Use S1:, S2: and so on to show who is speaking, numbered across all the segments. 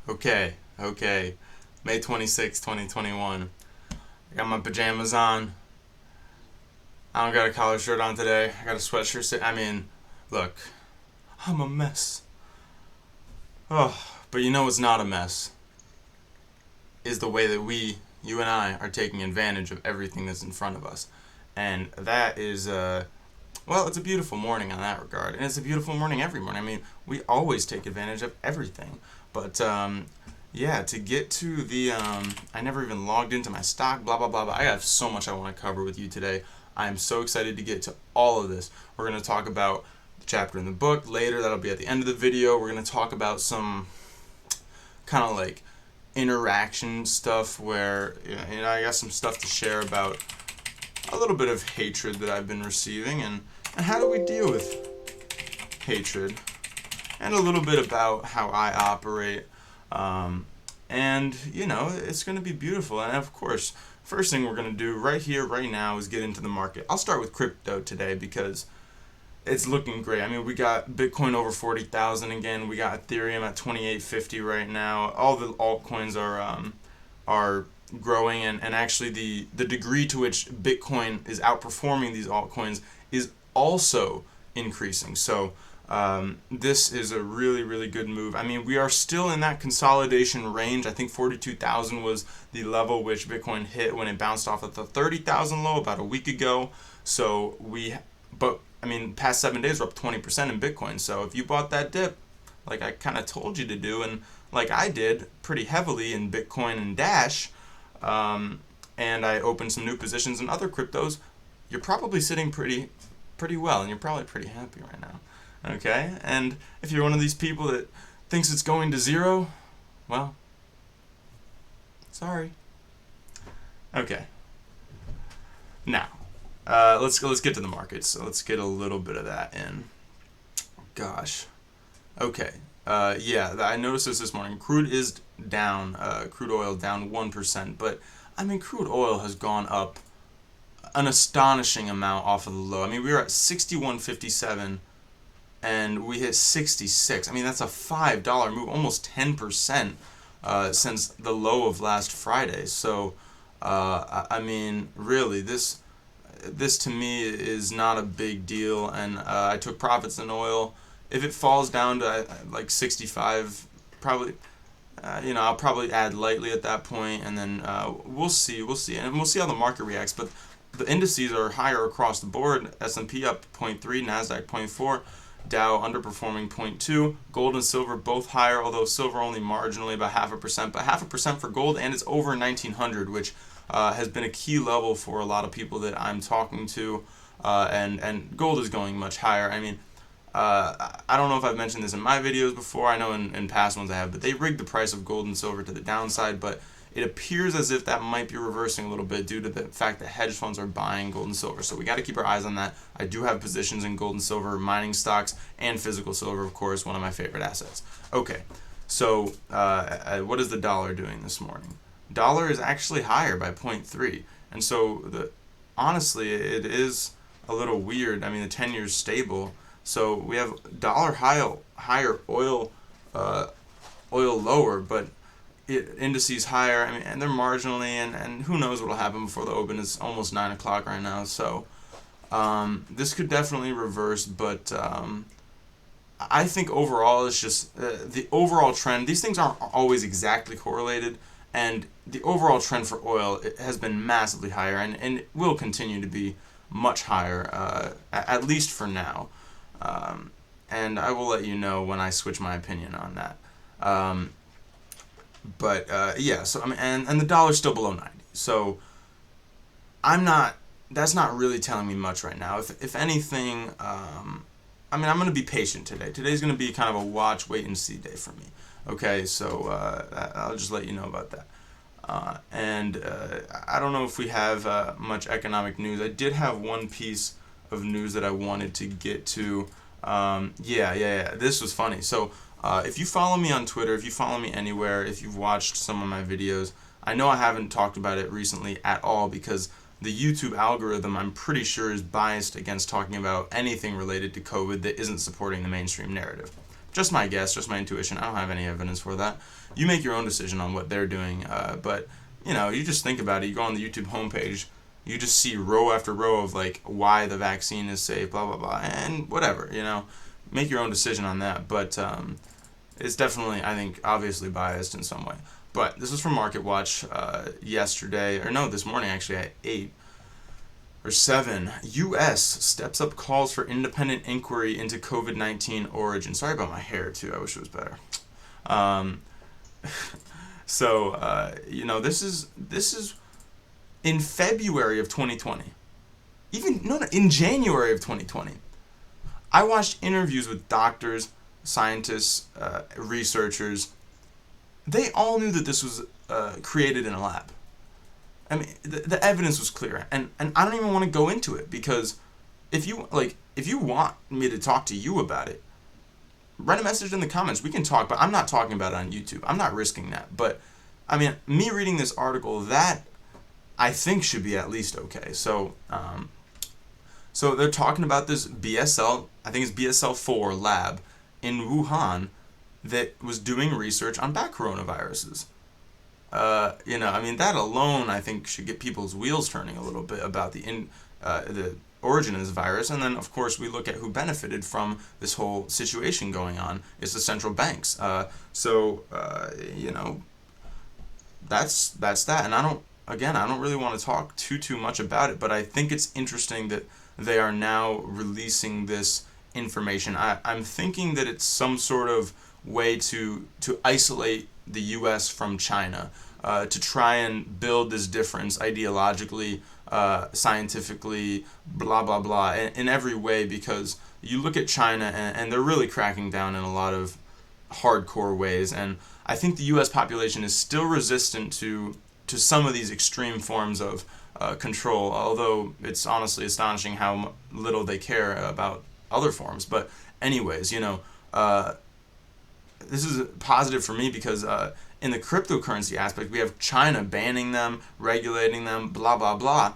S1: Okay. May 26, 2021. I got my pajamas on. I don't got a collar shirt on today. I got a sweatshirt. Look, I'm a mess. Oh, but you know what's not a mess? Is the way that you and I, are taking advantage of everything that's in front of us. And that is, well, it's a beautiful morning on that regard. And it's a beautiful morning every morning. We always take advantage of everything. But, yeah, to get to I never even logged into my stock, blah, blah, blah, blah. I have so much I want to cover with you today. I am so excited to get to all of this. We're going to talk about the chapter in the book later. That'll be at the end of the video. We're going to talk about some kind of like interaction stuff where, I got some stuff to share about a little bit of hatred that I've been receiving and how do we deal with hatred, and a little bit about how I operate. And, it's going to be beautiful. And of course, first thing we're going to do right here, right now, is get into the market. I'll start with crypto today because it's looking great. We got Bitcoin over 40,000 again. We got Ethereum at 2850 right now. All the altcoins are growing, and actually the degree to which Bitcoin is outperforming these altcoins is also increasing. So this is a really, really good move. We are still in that consolidation range. I think 42,000 was the level which Bitcoin hit when it bounced off of the 30,000 low about a week ago. So past 7 days we're up 20% in Bitcoin. So if you bought that dip, like I kind of told you to do, and like I did pretty heavily in Bitcoin and Dash, and I opened some new positions in other cryptos, you're probably sitting pretty well, and you're probably pretty happy right now. Okay? And if you're one of these people that thinks it's going to zero, well, sorry. Okay. Now, let's get to the markets. So let's get a little bit of that in. Gosh. Okay. I noticed this morning. Crude is down. Crude oil down 1%, but crude oil has gone up an astonishing amount off of the low. We were at 61.57 and we hit 66. That's a $5 move, almost 10% since the low of last Friday. So, really, this to me is not a big deal, and I took profits in oil. If it falls down to like 65, probably, I'll probably add lightly at that point, and then we'll see, and we'll see how the market reacts. But the indices are higher across the board. S&P up 0.3, Nasdaq 0.4, Dow underperforming 0.2, gold and silver both higher, although silver only marginally, about 0.5%, but 0.5% for gold, and it's over 1900, which has been a key level for a lot of people that I'm talking to, and gold is going much higher. I don't know if I've mentioned this in my videos before. I know in past ones I have, but they rigged the price of gold and silver to the downside, but it appears as if that might be reversing a little bit due to the fact that hedge funds are buying gold and silver. So we got to keep our eyes on that. I do have positions in gold and silver, mining stocks, and physical silver, of course, one of my favorite assets. Okay, so what is the dollar doing this morning? Dollar is actually higher by 0.3, and so honestly, it is a little weird. The 10-year is stable, so we have dollar higher, oil lower, but indices higher. And they're marginally, and who knows what will happen before the open. It's almost 9 o'clock right now, so this could definitely reverse, but I think overall it's just the overall trend. These things aren't always exactly correlated, and the overall trend for oil, it has been massively higher, and it will continue to be much higher, at least for now. And I will let you know when I switch my opinion on that. So and the dollar's still below 90. So that's not really telling me much right now. If anything, I'm going to be patient today. Today's going to be kind of a watch, wait, and see day for me. Okay, so I'll just let you know about that. I don't know if we have much economic news. I did have one piece of news that I wanted to get to. This was funny. So if you follow me on Twitter, if you follow me anywhere, if you've watched some of my videos, I know I haven't talked about it recently at all because the YouTube algorithm, I'm pretty sure, is biased against talking about anything related to COVID that isn't supporting the mainstream narrative. just my guess, just my intuition. I don't have any evidence for that. You make your own decision on what they're doing, but you just think about it. You go on the YouTube homepage, you just see row after row of like why the vaccine is safe, blah blah blah, and whatever. Make your own decision on that. But it's definitely, I think, obviously biased in some way. But this was from Market Watch yesterday, or no, this morning actually at 8 or 7. U.S. steps up calls for independent inquiry into COVID-19 origin. Sorry about my hair too. I wish it was better. This is in February of 2020. In January of 2020. I watched interviews with doctors, scientists, researchers. They all knew that this was created in a lab. I mean, the evidence was clear, and I don't even want to go into it, because if you want me to talk to you about it, write a message in the comments. We can talk, but I'm not talking about it on YouTube. I'm not risking that. But I mean, me reading this article, that I think should be at least okay. So they're talking about this BSL, I think it's BSL-4 lab in Wuhan that was doing research on bat coronaviruses. That alone, I think, should get people's wheels turning a little bit about the origin of this virus. And then, of course, we look at who benefited from this whole situation going on. It's the central banks. That's that. And I don't really want to talk too much about it, but I think it's interesting that they are now releasing this information. I'm thinking that it's some sort of way to isolate the U.S. from China, to try and build this difference ideologically, scientifically, blah blah blah, in every way, because you look at China and they're really cracking down in a lot of hardcore ways, and I think the U.S. population is still resistant to some of these extreme forms of control, although it's honestly astonishing how little they care about other forms. But anyways, this is positive for me, because in the cryptocurrency aspect, we have China banning them, regulating them, blah, blah, blah.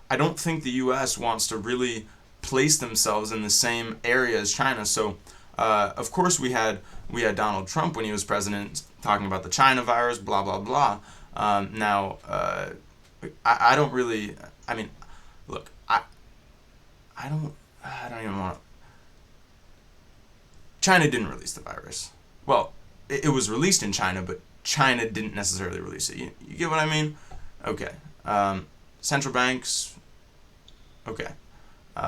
S1: I don't think the U.S. wants to really place themselves in the same area as China. So, of course, we had Donald Trump when he was president talking about the China virus, blah, blah, blah. I don't really, I mean, look, I don't even want to. China didn't release the virus. Well, it was released in China, but China didn't necessarily release it. You get what I mean? Okay. Central banks. Okay.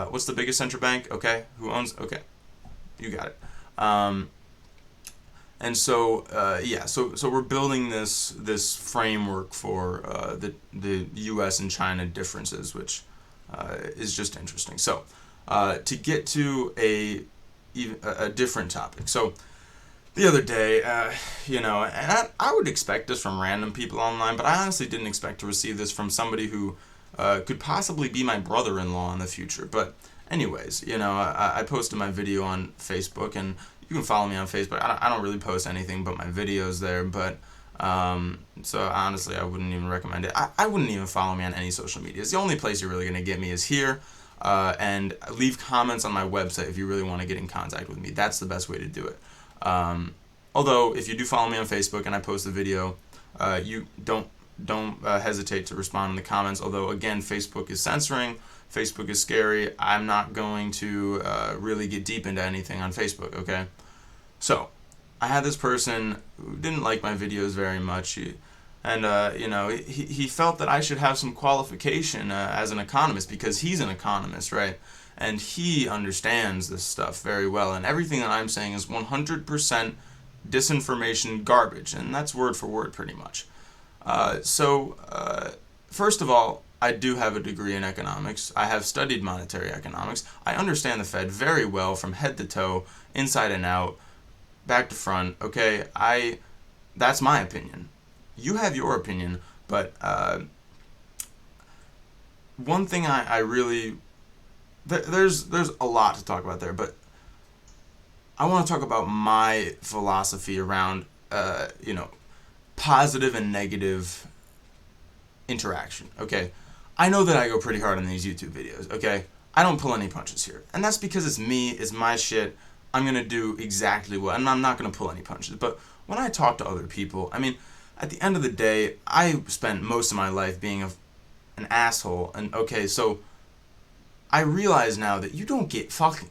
S1: What's the biggest central bank? Okay. Who owns? Okay. You got it. So we're building this framework for the U.S. and China differences, which is just interesting. So to get to a different topic. So the other day, and I would expect this from random people online, but I honestly didn't expect to receive this from somebody who could possibly be my brother-in-law in the future. But anyways, I posted my video on Facebook, and you can follow me on Facebook. I don't really post anything but my videos there, but so honestly, I wouldn't even recommend it. I wouldn't even follow me on any social media. It's the only place you're really going to get me is here. And leave comments on my website if you really want to get in contact with me. That's the best way to do it. Although, if you do follow me on Facebook and I post a video, you don't hesitate to respond in the comments. Although, again, Facebook is censoring. Facebook is scary. I'm not going to really get deep into anything on Facebook, okay? So, I had this person who didn't like my videos very much. He felt that I should have some qualification as an economist, because he's an economist, right? And he understands this stuff very well. And everything that I'm saying is 100% disinformation garbage. And that's word for word, pretty much. First of all, I do have a degree in economics. I have studied monetary economics. I understand the Fed very well from head to toe, inside and out, back to front, okay? That's my opinion. You have your opinion, but one thing I really... There's a lot to talk about there, but I want to talk about my philosophy around, positive and negative interaction, okay? I know that I go pretty hard on these YouTube videos, okay? I don't pull any punches here. And that's because it's me, it's my shit. I'm going to do exactly what, and I'm not going to pull any punches. But when I talk to other people, I mean, at the end of the day, I spent most of my life being an asshole. And okay, so I realize now that you don't get fucking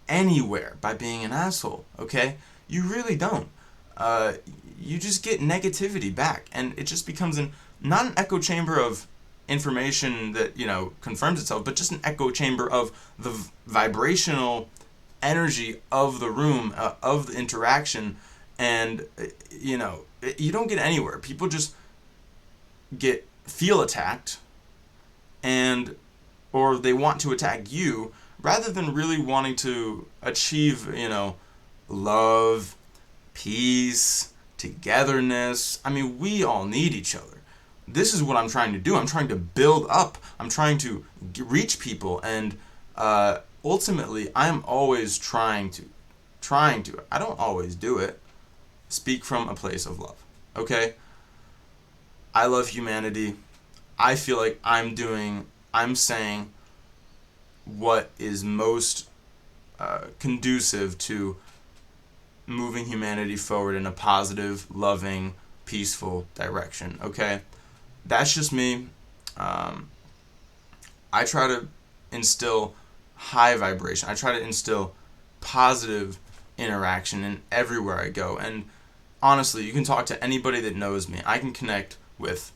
S1: anywhere by being an asshole, okay? You really don't. You just get negativity back, and it just becomes not an echo chamber of information that, confirms itself, but just an echo chamber of the vibrational energy of the room, of the interaction, and, you don't get anywhere. People just feel attacked, and or they want to attack you rather than really wanting to achieve, love, peace, togetherness. I mean, we all need each other. This is what I'm trying to do. I'm trying to build up. I'm trying to reach people, and ultimately, I'm always trying to. I don't always do it. Speak from a place of love. Okay? I love humanity. I feel like I'm saying what is most conducive to moving humanity forward in a positive, loving, peaceful direction, okay? That's just me. I try to instill high vibration. I try to instill positive interaction in everywhere I go. And honestly, you can talk to anybody that knows me. I can connect with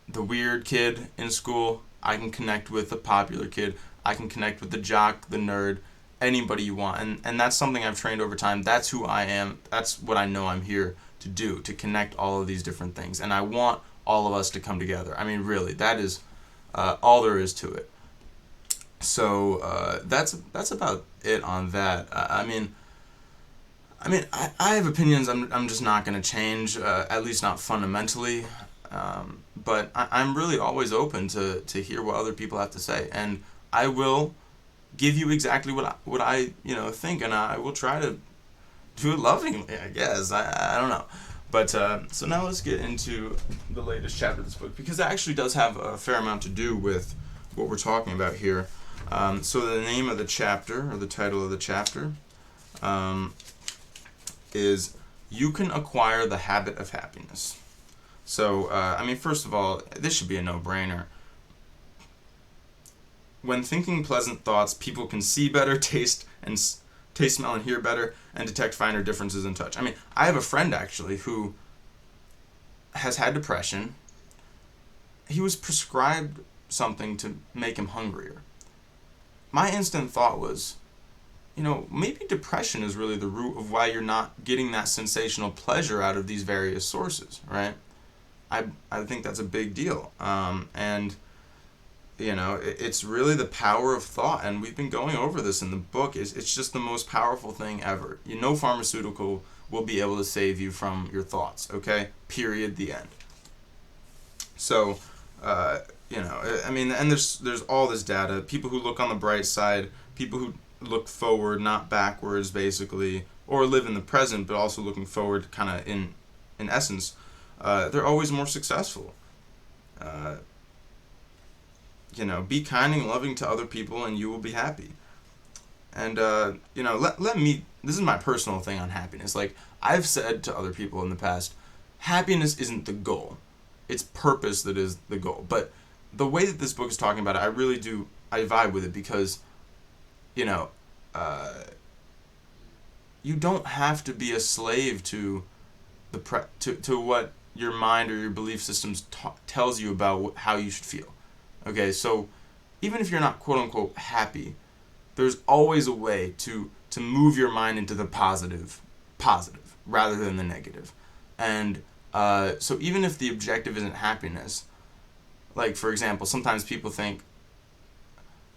S1: the weird kid in school. I can connect with the popular kid. I can connect with the jock, the nerd, anybody you want. And that's something I've trained over time. That's who I am. That's what I know I'm here to do, to connect all of these different things. And I want all of us to come together. I mean, really, that is all there is to it. So that's about it on that. I have opinions I'm just not going to change, at least not fundamentally. But I'm really always open to hear what other people have to say, and I will give you exactly what I think, and I will try to do it lovingly, I guess. I don't know. But so now let's get into the latest chapter of this book, because it actually does have a fair amount to do with what we're talking about here. So the name of the chapter, or the title of the chapter, is You Can Acquire the Habit of Happiness. So, first of all, this should be a no-brainer. When thinking pleasant thoughts, people can see better, taste, smell, and hear better, and detect finer differences in touch. I have a friend, actually, who has had depression. He was prescribed something to make him hungrier. My instant thought was, maybe depression is really the root of why you're not getting that sensational pleasure out of these various sources, right? I think that's a big deal. It's really the power of thought, and we've been going over this in the book. It's just the most powerful thing ever. No pharmaceutical will be able to save you from your thoughts, okay? Period, the end. So, and there's all this data. People who look on the bright side, people who look forward, not backwards, basically, or live in the present, but also looking forward, kind of in essence, they're always more successful. Be kind and loving to other people, and you will be happy. And let me. This is my personal thing on happiness. Like I've said to other people in the past, happiness isn't the goal; it's purpose that is the goal. But the way that this book is talking about it, I really do. I vibe with it because, you don't have to be a slave to to what your mind or your belief systems tells you about how you should feel. Okay, so even if you're not quote unquote happy, there's always a way to move your mind into the positive rather than the negative. And so even if the objective isn't happiness, like for example, sometimes people think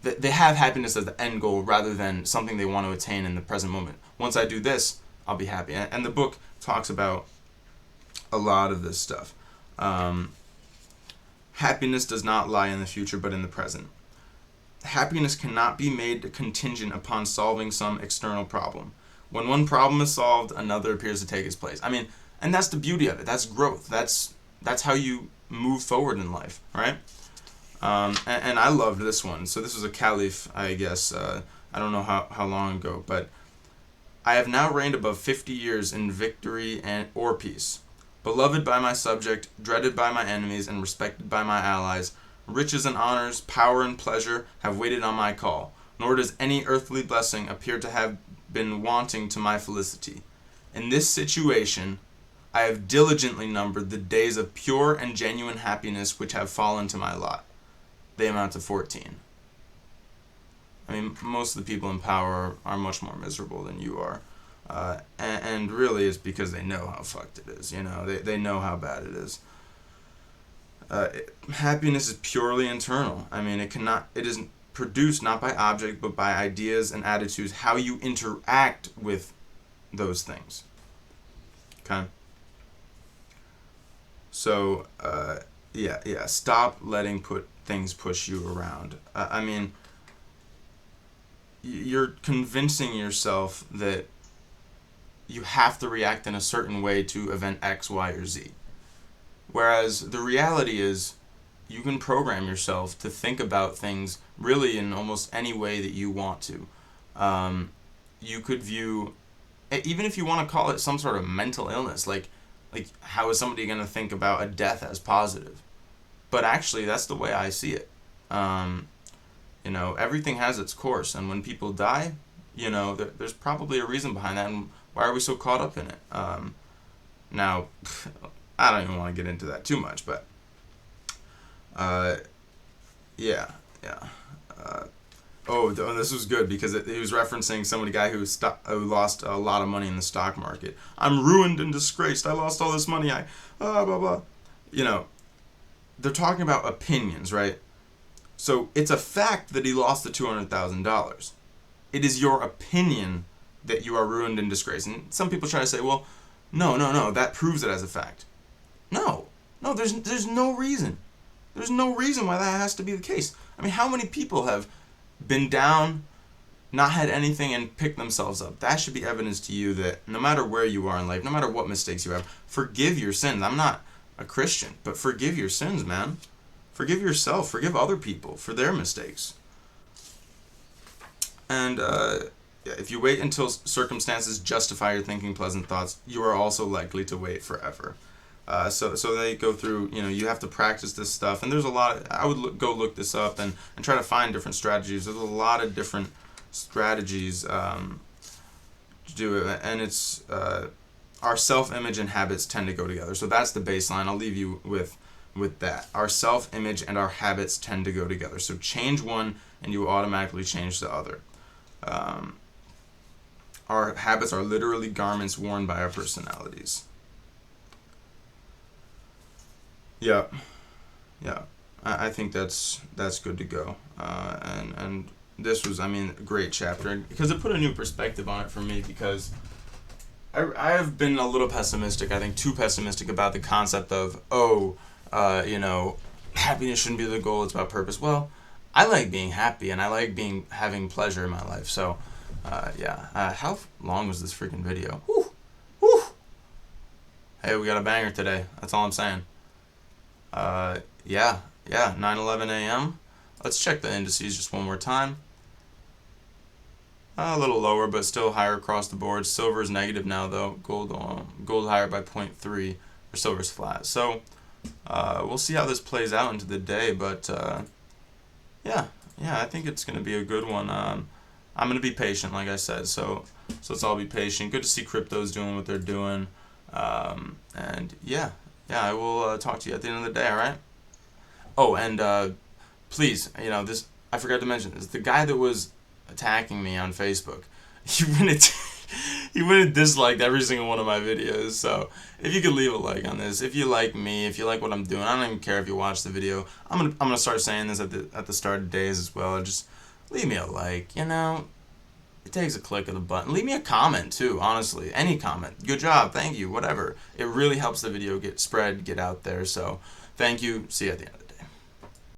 S1: that they have happiness as the end goal rather than something they want to attain in the present moment. Once I do this, I'll be happy. And the book talks about a lot of this stuff. Happiness does not lie in the future, but in the present. Happiness cannot be made contingent upon solving some external problem. When one problem is solved, another appears to take its place. And that's the beauty of it. That's growth. That's how you move forward in life, right? And I loved this one. So this was a caliph, I guess. I don't know how long ago, but I have now reigned above 50 years in victory or peace. Beloved by my subject, dreaded by my enemies, and respected by my allies, riches and honors, power and pleasure have waited on my call, nor does any earthly blessing appear to have been wanting to my felicity. In this situation, I have diligently numbered the days of pure and genuine happiness which have fallen to my lot. They amount to 14. I mean, most of the people in power are much more miserable than you are. And really it's because they know how fucked it is, you know, they know how bad it is. Happiness is purely internal. I mean, it isn't produced not by object, but by ideas and attitudes, how you interact with those things. Okay? So, stop letting things push you around. I mean, you're convincing yourself that you have to react in a certain way to event X, Y, or Z. Whereas the reality is, you can program yourself to think about things really in almost any way that you want to. You could view, even if you want to call it some sort of mental illness, like how is somebody going to think about a death as positive? But actually, that's the way I see it. You know, everything has its course, and when people die, you know, there's probably a reason behind that, and why are we so caught up in it? Now, I don't even want to get into that too much, but this was good because he was referencing somebody guy who lost a lot of money in the stock market. I'm ruined and disgraced. I lost all this money. Blah blah. You know, they're talking about opinions, right? So it's a fact that he lost the $200,000. It is your opinion that you are ruined and disgraced. And some people try to say, well, no, that proves it as a fact. No, there's no reason. There's no reason why that has to be the case. I mean, how many people have been down, not had anything, and picked themselves up? That should be evidence to you that no matter where you are in life, no matter what mistakes you have, forgive your sins. I'm not a Christian, but forgive your sins, man. Forgive yourself. Forgive other people for their mistakes. And if you wait until circumstances justify your thinking pleasant thoughts, you are also likely to wait forever. So they go through, you know, you have to practice this stuff. And there's a lot I would go look this up and try to find different strategies. There's a lot of different strategies to do it. And it's our self-image and habits tend to go together. So that's the baseline. I'll leave you with that. Our self-image and our habits tend to go together. So change one and you automatically change the other. Our habits are literally garments worn by our personalities. Yeah. I think that's good to go. And this was, I mean, a great chapter because it put a new perspective on it for me because I have been a little pessimistic. I think too pessimistic about the concept of happiness shouldn't be the goal. It's about purpose. Well, I like being happy and I like having pleasure in my life. So, how long was this freaking video? Whew. Hey, we got a banger today. That's all I'm saying. 9:11 a.m. Let's check the indices just one more time. A little lower, but still higher across the board. Silver is negative now, though. Gold higher by 0.3, or silver's flat. So, we'll see how this plays out into the day, but I think it's going to be a good one. I'm going to be patient, like I said, so let's all be patient. Good to see cryptos doing what they're doing, I will talk to you at the end of the day, all right? Oh, and please, this, I forgot to mention this. The guy that was attacking me on Facebook, he went and disliked every single one of my videos. So if you could leave a like on this, if you like me, if you like what I'm doing, I don't even care if you watch the video. I'm gonna start saying this at the start of days as well. Just leave me a like. It takes a click of the button. Leave me a comment too. Honestly, any comment. Good job. Thank you. Whatever. It really helps the video get out there. So thank you. See you at the end of it.